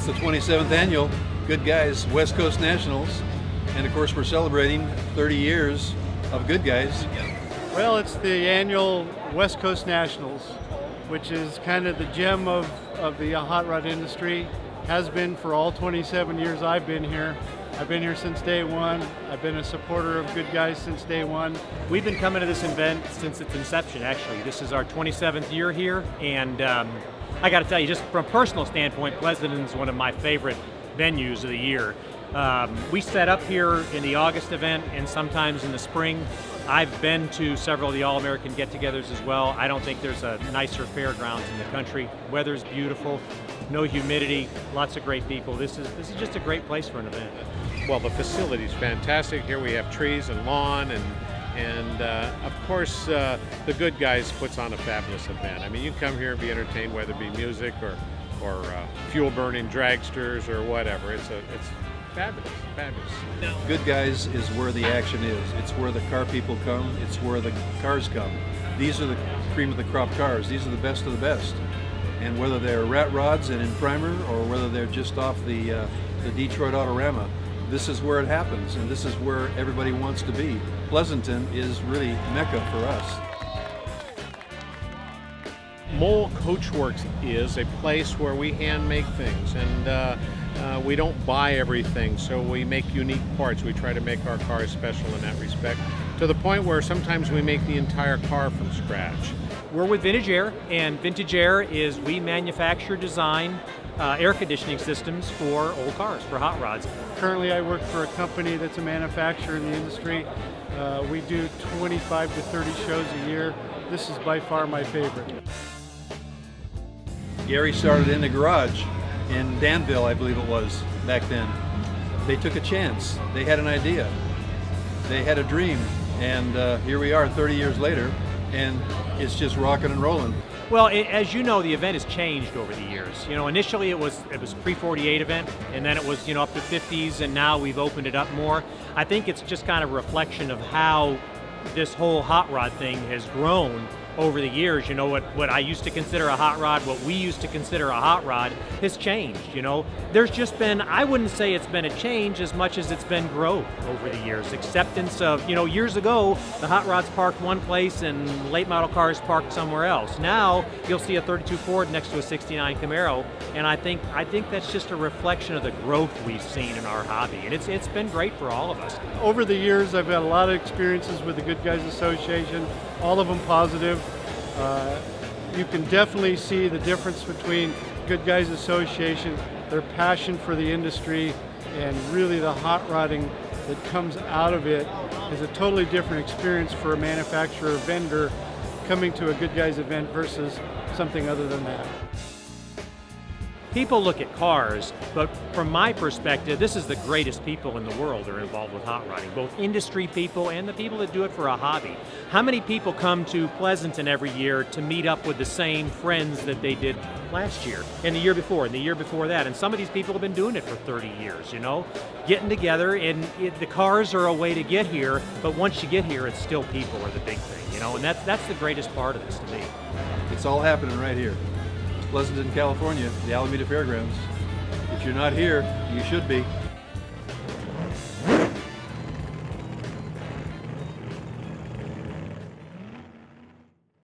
It's the 27th annual Good Guys West Coast Nationals, and of course we're celebrating 30 years of Good Guys. Well, it's the annual West Coast Nationals, which is kind of the gem of the hot rod industry. Has been for all 27 years I've been here. I've been here since day one. I've been a supporter of Good Guys since day one. We've been coming to this event since its inception, actually. This is our 27th year here, and I got to tell you, just from a personal standpoint, Pleasanton's one of my favorite venues of the year. We set up here in the August event and sometimes in the spring. I've been to several of the All-American get-togethers as well. I don't think there's a nicer fairgrounds in the country. Weather's beautiful, no humidity, lots of great people. This is just a great place for an event. Well, the facility's fantastic. Here we have trees and lawn, and of course the Good Guys puts on a fabulous event. I mean, you come here and be entertained, whether it be music or fuel-burning dragsters or whatever. It's fabulous, fabulous. Good Guys is where the action is. It's where the car people come. It's where the cars come. These are the cream of the crop cars. These are the best of the best. And whether they're rat rods and in primer, or whether they're just off the Detroit Autorama, this is where it happens, and this is where everybody wants to be. Pleasanton is really Mecca for us. Mole Coachworks is a place where we hand make things, and we don't buy everything, so we make unique parts. We try to make our cars special in that respect, to the point where sometimes we make the entire car from scratch. We're with Vintage Air, and Vintage Air is we manufacture, design air conditioning systems for old cars, for hot rods. Currently I work for a company that's a manufacturer in the industry. We do 25 to 30 shows a year. This is by far my favorite. Gary started in the garage in Danville, I believe it was, back then. They took a chance. They had an idea. They had a dream. And here we are 30 years later, and it's just rocking and rolling. Well, as you know, the event has changed over the years. You know, initially it was pre-48 event, and then it was, you know, up to 50s, and now we've opened it up more. I think it's just kind of a reflection of how this whole hot rod thing has grown over the years. You know, what I used to consider a hot rod, what we used to consider a hot rod, has changed. You know, there's just been, I wouldn't say it's been a change as much as it's been growth over the years. Acceptance of, you know, years ago, the hot rods parked one place and late model cars parked somewhere else. Now, you'll see a 32 Ford next to a 69 Camaro, and I think that's just a reflection of the growth we've seen in our hobby, and it's been great for all of us. Over the years, I've had a lot of experiences with the Good Guys Association, all of them positive. You can definitely see the difference between Good Guys Association, their passion for the industry, and really the hot rodding that comes out of it is a totally different experience for a manufacturer or vendor coming to a Good Guys event versus something other than that. People look at cars, but from my perspective, this is the greatest people in the world that are involved with hot rodding, both industry people and the people that do it for a hobby. How many people come to Pleasanton every year to meet up with the same friends that they did last year, and the year before, and the year before that? And some of these people have been doing it for 30 years, you know? Getting together, and the cars are a way to get here, but once you get here, it's still people are the big thing, you know? And that's the greatest part of this to me. It's all happening right here. Pleasanton, California, the Alameda Fairgrounds. If you're not here, you should be.